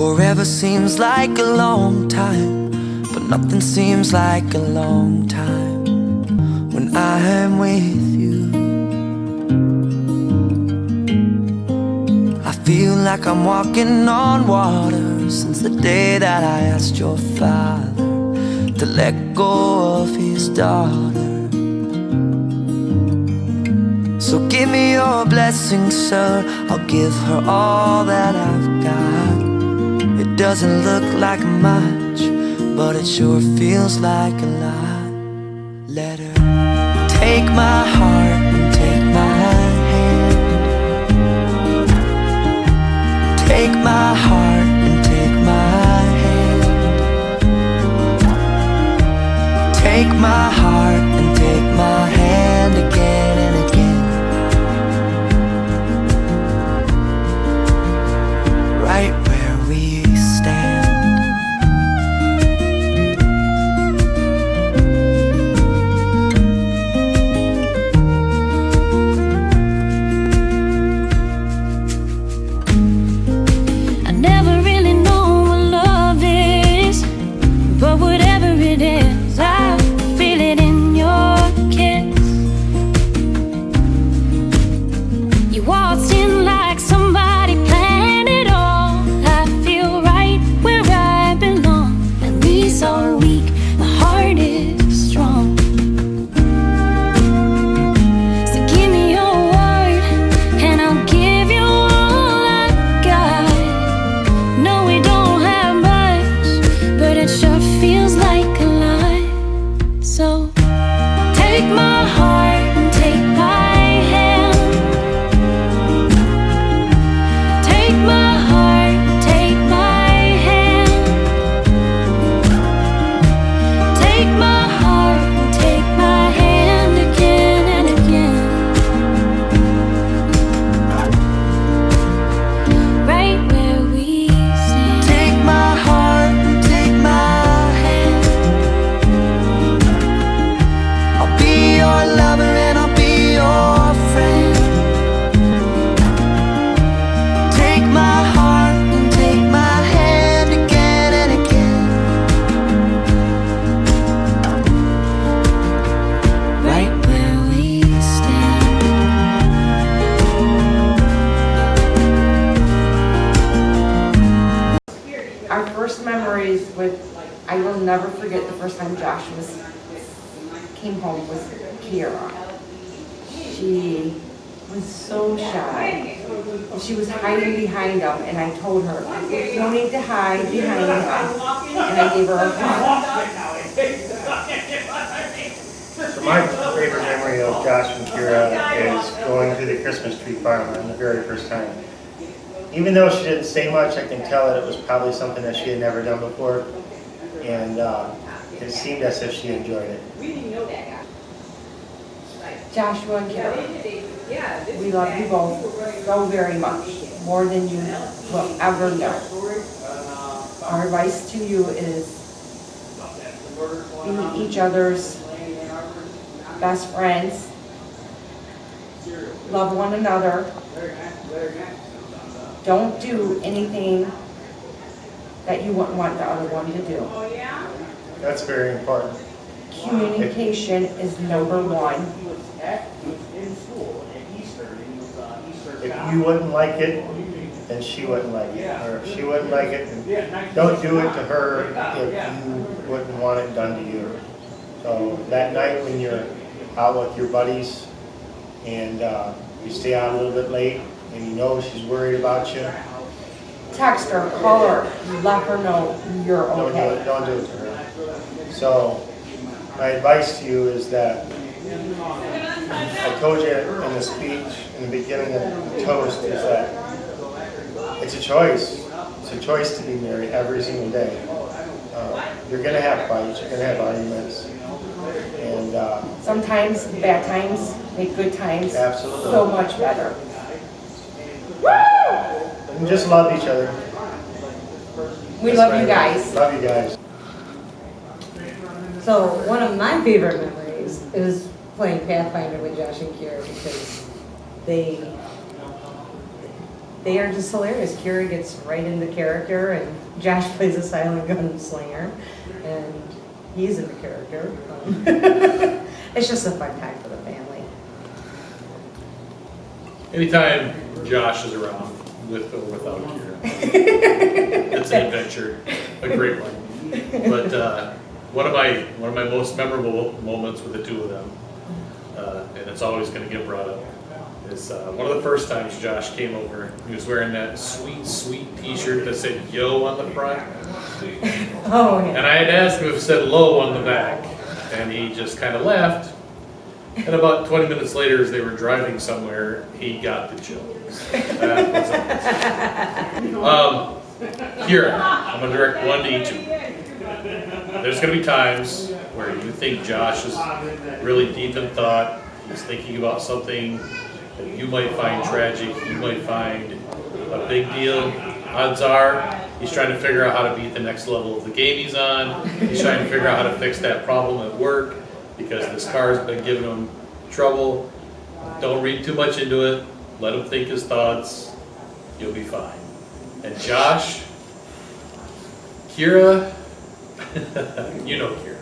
Forever seems like a long time, but nothing seems like a long time when I am with you. I feel like I'm walking on water since the day that I asked your father to let go of his daughter. So give me your blessing, sir, I'll give her all that I've got. It doesn't look like much, but it sure feels like a lot. Let her take my heart and take my hand. Take my heart and take my hand. Take my heart and take my hand again and again. Right where we stand. I never really know what love is, but whatever it is, I feel it in your kiss. You waltzed in like somebody planned it all. I feel right where I belong. At least all weak, my heart is strong. So give me your word, and I'll give you all I got. No, we don't have much, but it sure feels like a lot. So take my heart and take my hand. Take my heart and take my hand. Take my heart and take my hand again and again. Right where we stand. Take my heart and take my hand. I'll be your lover and I'll be your friend. Take my heart and take my hand again and again. Right Where we stand. Our first memories with, I will never forget the first time Josh came home with Kiera. She was so shy. She was hiding behind him, and I told her, no need to hide behind him. And I gave her a hug. So my favorite memory of Josh and Kiera is going to the Christmas tree farm on the very first time. Even though she didn't say much, I can tell that it was probably something that she had never done before, and it seemed as if she enjoyed it. Joshua and Kiera, we love you both so very much, more than you will ever know. Our advice to you is be each other's best friends, love one another, don't do anything that you wouldn't want the other one to do. That's very important. Communication is number one. If you wouldn't like it, then she wouldn't like it. Or if she wouldn't like it, then don't do it to her if you wouldn't want it done to you. So that night when you're out with your buddies and you stay out a little bit late and you know she's worried about you, Text her, call her, let her know you're don't do okay. it to her. So my advice to you is that I told you in the speech in the beginning of the toast is that it's a choice. It's a choice to be married every single day. You're going to have fights, you're going to have arguments, and Sometimes bad times make good times Absolutely. so much better. and just love each other. We love you guys. Love you guys. So one of my favorite memories is playing Pathfinder with Josh and Kiera because they are just hilarious. Kira gets right into character, and Josh plays a silent gun slinger, and he's in the character. It's just a fun time for the family. Anytime Josh is around, with or without Kira, it's an adventure, a great one. But one of my most memorable moments with the two of them, and it's always going to get brought up, is one of the first times Josh came over. He was wearing that sweet, sweet T-shirt that said "Yo" on the front, Oh, and yeah. I had asked him if it said "Low" on the back, and he just kind of left. And about 20 minutes later, as they were driving somewhere, he got the jokes. That was awesome. Kira, I'm going to direct one to each of you. There's going to be times where you think Josh is really deep in thought. He's thinking about something that you might find tragic, you might find a big deal. Odds are he's trying to figure out how to beat the next level of the game he's on. He's trying to figure out how to fix that problem at work because this car's been giving him trouble. Don't read too much into it. Let him think his thoughts. You'll be fine. And Josh, Kira, you know Kira.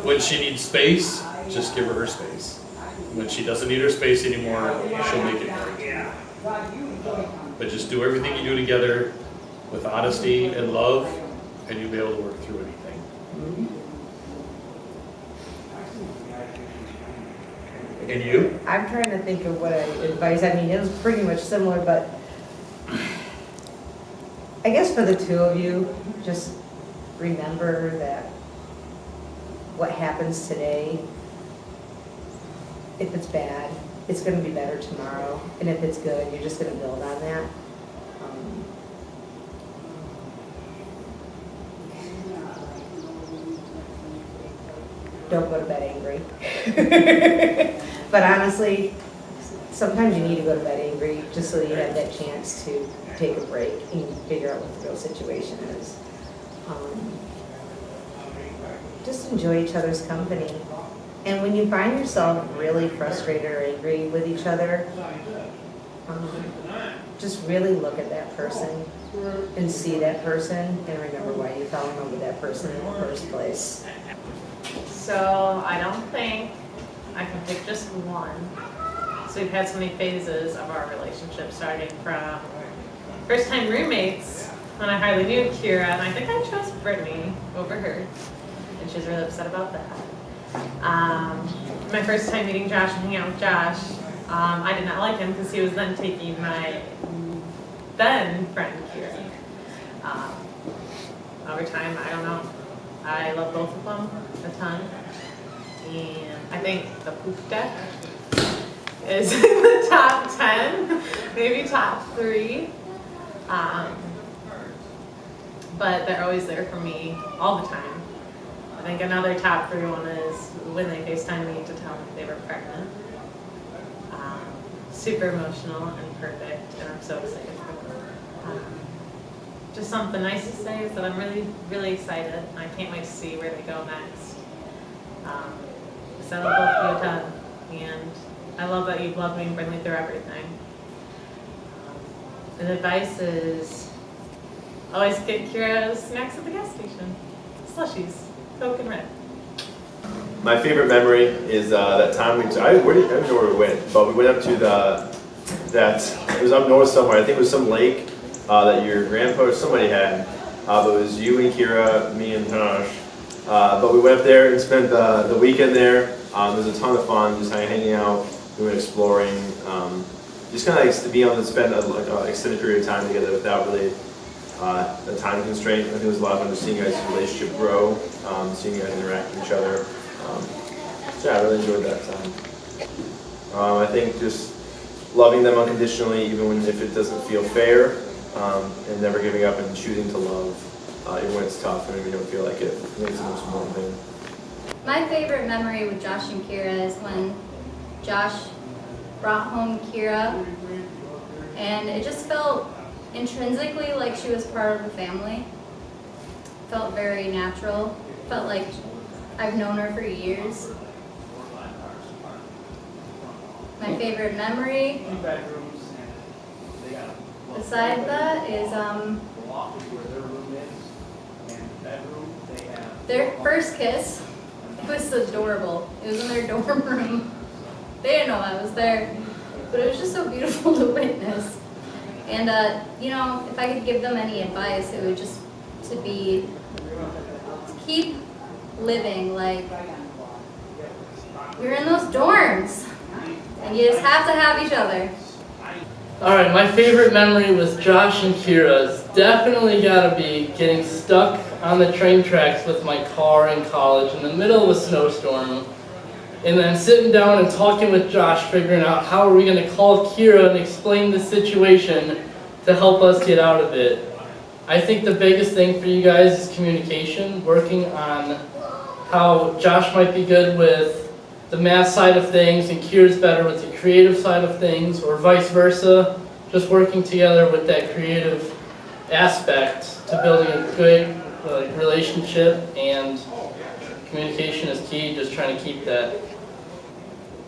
When she needs space, just give her space. When she doesn't need her space anymore, she'll make it work. But just do everything you do together with honesty and love, and you'll be able to work through anything. And you? I'm trying to think of what I advise. I mean, it was pretty much similar, but I guess for the two of you, just remember that what happens today, if it's bad, it's going to be better tomorrow. And if it's good, you're just going to build on that. Don't go to bed angry. But honestly, sometimes you need to go to bed angry just so you have that chance to take a break and figure out what the real situation is. Just enjoy each other's company. And when you find yourself really frustrated or angry with each other, just really look at that person and see that person and remember why you fell in love with that person in the first place. So I don't think I can pick just one. So we've had so many phases of our relationship, starting from first time roommates when I hardly knew Kira, and I think I chose Brittany over her, and she was really upset about that. My first time meeting Josh and hanging out with Josh, I did not like him because he was then taking my then friend Kira. Over time, I don't know. I love both of them a ton. And I think the poop deck is in the top 10, maybe top 3. But they're always there for me all the time. I think another top 3 one is when they FaceTime me to tell me they were pregnant. Super emotional and perfect, and I'm so excited for them. Just something nice to say is that I'm really, really excited. I can't wait to see where they go next. So I love both of you a ton, and I love that you've loved me and bring me through everything. The advice is always get Kira's snacks at the gas station. Slushies, Coke and Red. My favorite memory is that time I don't know where we went, but we went up to it was up north somewhere. I think it was some lake that your grandpa or somebody had. But it was you and Kira, me and Tanash. But we went up there and spent the weekend there. It was a ton of fun, just hanging out, doing exploring. Just kind of like to be able to spend an extended period of time together without really a time constraint. I think it was a lot of fun just seeing you guys' relationship grow, seeing you guys interact with each other. So yeah, I really enjoyed that time. I think just loving them unconditionally, even if it doesn't feel fair, and never giving up and choosing to love, even when it's tough and maybe you don't feel like it. I think it's the most important thing. My favorite memory with Josh and Kira is when Josh brought home Kira, and it just felt intrinsically like she was part of the family. Felt very natural. Felt like I've known her for years. My favorite memory beside that is their first kiss was adorable. It was in their dorm room. They didn't know I was there, but it was just so beautiful to witness. And you know, if I could give them any advice, it would just to keep living like you're in those dorms, and you just have to have each other. Alright, my favorite memory was Josh and Kira's. Definitely gotta be getting stuck on the train tracks with my car in college in the middle of a snowstorm. And then sitting down and talking with Josh, figuring out how are we gonna call Kira and explain the situation to help us get out of it. I think the biggest thing for you guys is communication, working on how Josh might be good with the math side of things and Kira's better with the creative side of things, or vice versa. Just working together with that creative aspect to building a good relationship, and communication is key, just trying to keep that.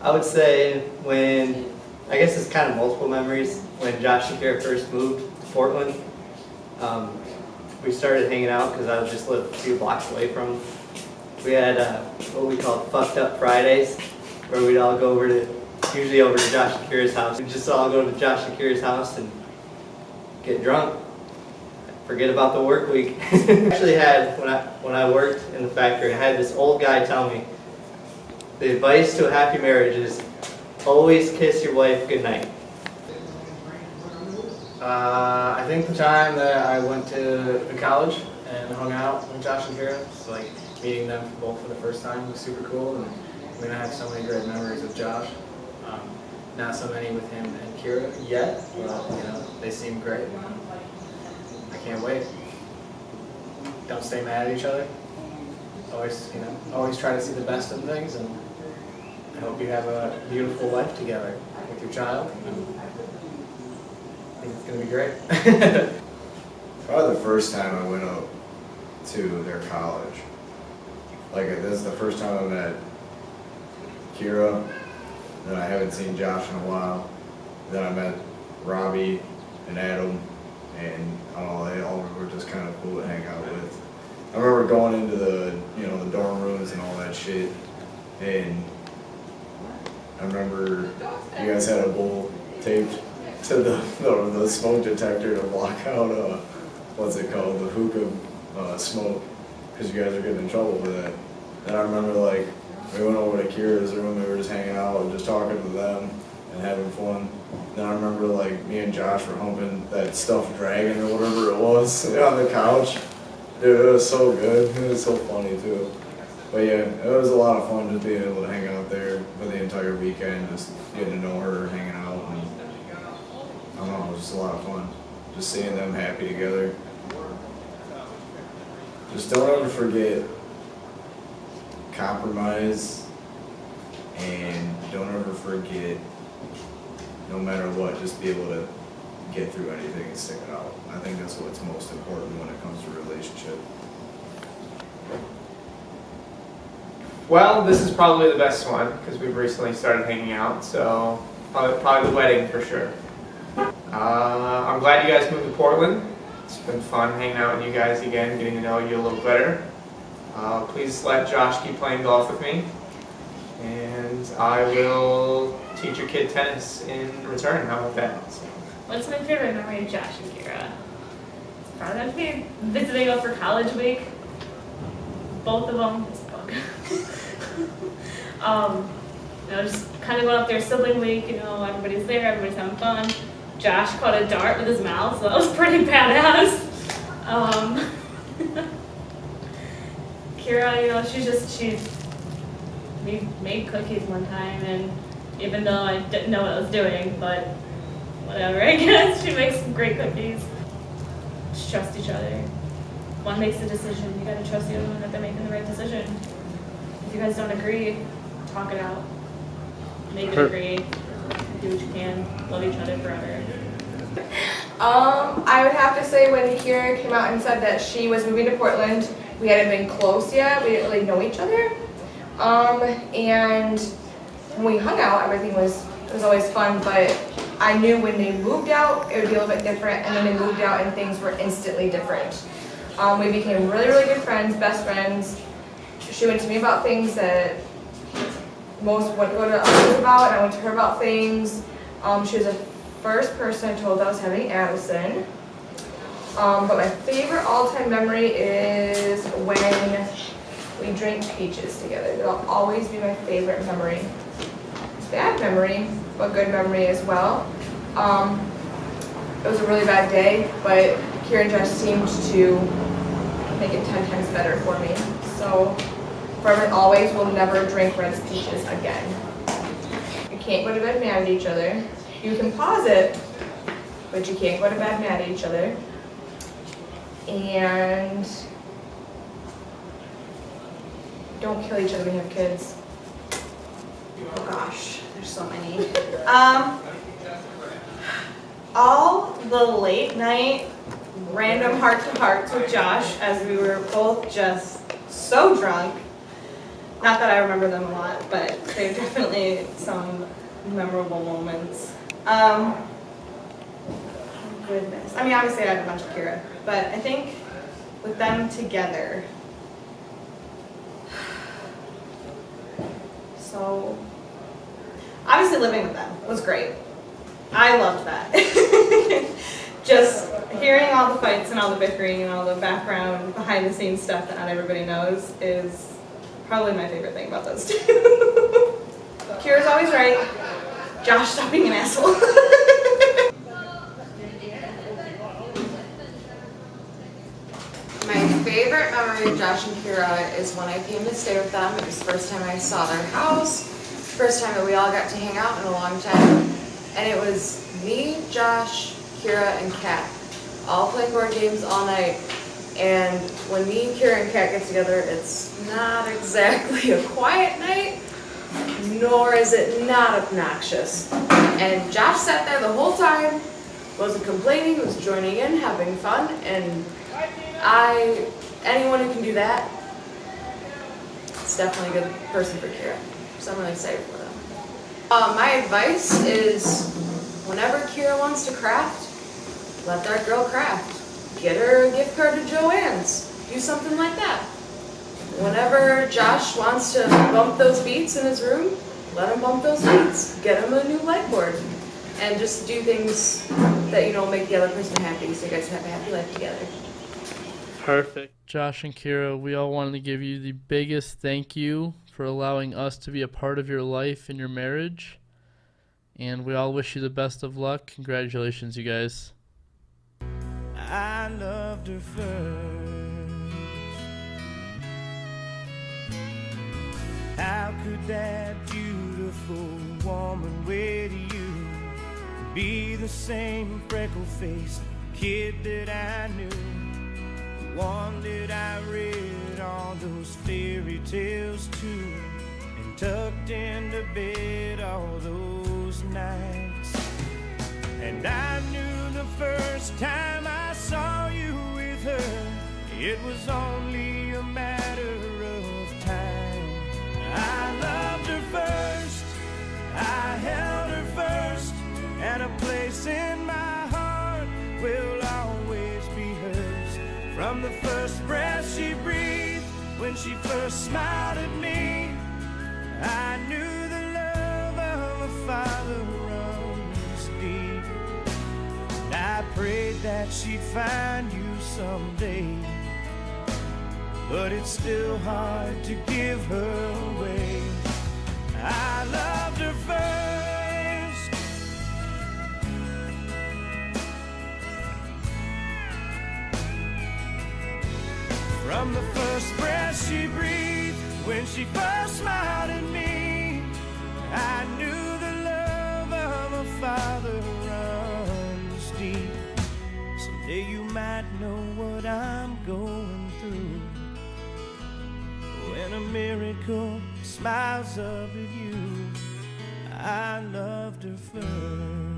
I would say when, I guess it's kind of multiple memories, when Josh and Kira first moved to Portland. We started hanging out because I just lived a few blocks away from them. We had what we called Fucked Up Fridays, where we'd all go over to, usually over to Josh and Kira's house. We'd just all go to Josh and Kira's house and get drunk. Forget about the work week. I actually had, when I worked in the factory, I had this old guy tell me, the advice to a happy marriage is always kiss your wife goodnight. I think the time that I went to college and hung out with Josh and Kira, it's like meeting them both for the first time was super cool, and I mean, I have so many great memories with Josh. Not so many with him and Kira yet, but you know, they seem great. I can't wait. Don't stay mad at each other. Always, you know, always try to see the best in things, and I hope you have a beautiful life together with your child. I think it's gonna be great. Probably the first time I went up to their college. Like, this is the first time I met Kira, then I haven't seen Josh in a while. Then I met Robbie and Adam, and I don't know, they all were just kind of cool to hang out with. I remember going into the, you know, the dorm rooms and all that shit, and I remember you guys had a bowl taped to the smoke detector to block out, what's it called, the hookah smoke, because you guys are getting in trouble with that. And I remember, like, we went over to Kira's room, we were just hanging out and just talking to them and having fun. Then I remember, like, me and Josh were humping that stuffed dragon or whatever it was on the couch. Dude, it was so good. It was so funny, too. But yeah, it was a lot of fun just being able to hang out there for the entire weekend, just getting to know her, hanging out, and I don't know, it was just a lot of fun. Just seeing them happy together. Just don't ever forget compromise, and don't ever forget, no matter what, just be able to get through anything and stick it out. I think that's what's most important when it comes to a relationship. Well, this is probably the best one because we've recently started hanging out, so probably the wedding for sure. I'm glad you guys moved to Portland. It's been fun hanging out with you guys again, getting to know you a little better. Please let Josh keep playing golf with me, and I will teach your kid tennis in return. How about that? What's my favorite memory of Josh and Kira? It's probably visiting them for college week. Both of them. You know, just kind of going up there sibling week, you know, everybody's there, everybody's having fun. Josh caught a dart with his mouth, so that was pretty badass. Kira, you know, we made cookies one time, and even though I didn't know what I was doing, but whatever, I guess, she makes some great cookies. Just trust each other. One makes a decision, you gotta trust the other one that they're making the right decision. If you guys don't agree, talk it out. Make it agree. Do what you can. Love each other forever. I would have to say when Kira came out and said that she was moving to Portland, we hadn't been close yet. We didn't really know each other. And when we hung out, everything was always fun. But I knew when they moved out, it would be a little bit different, and then they moved out and things were instantly different. We became really, really good friends, best friends. She went to me about things that most wouldn't go to others about, and I went to her about things. She was the first person I told that I was having Addison. But my favorite all-time memory is when we drank peaches together. It'll always be my favorite memory. Bad memory, but good memory as well. It was a really bad day, but Kira and Josh seemed to make it 10 times better for me. So, forever and always, we'll never drink Red's Peaches again. You can't go to bed mad at each other. You can pause it, but you can't go to bed mad at each other. And don't kill each other when you have kids. Oh gosh, there's so many. All the late night random heart-to-hearts with Josh as we were both just so drunk. Not that I remember them a lot, but they're definitely some memorable moments. Oh goodness. I mean, obviously I had a bunch of Kira, but I think with them together, so obviously living with them was great. I loved that. Just hearing all the fights and all the bickering and all the background, behind the scenes stuff that not everybody knows is probably my favorite thing about those two. Kira's always right. Josh, stop being an asshole. My favorite memory of Josh and Kira is when I came to stay with them. It was the first time I saw their house, first time that we all got to hang out in a long time. And it was me, Josh, Kira, and Kat all playing board games all night. And when me, Kira, and Kat get together, it's not exactly a quiet night, nor is it not obnoxious. And Josh sat there the whole time, wasn't complaining, was joining in, having fun, and anyone who can do that, it's definitely a good person for Kira. So I'm really excited for them. My advice is, whenever Kira wants to craft, let that girl craft. Get her a gift card to Joann's. Do something like that. Whenever Josh wants to bump those beats in his room, let him bump those beats. Get him a new light board. And just do things that, make the other person happy so you guys have a happy life together. Perfect. Josh and Kira, we all wanted to give you the biggest thank you for allowing us to be a part of your life and your marriage. And we all wish you the best of luck. Congratulations, you guys. I loved her first. How could that beautiful woman wait to you? Be the same freckle-faced kid that I knew, one that I read all those fairy tales to, and tucked into bed all those nights. And I knew the first time I saw you with her, it was only a matter of time. I loved her first, I held her first, and a place in my heart will always be hers. From the first breath she breathed, when she first smiled at me, I knew the love of a father runs deep. And I prayed that she'd find you someday, but it's still hard to give her away. I loved her first. From the first breath she breathed, when she first smiled at me, I knew the love of a father runs deep. Someday you might know what I'm going through, when a miracle smiles up at you. I loved her first.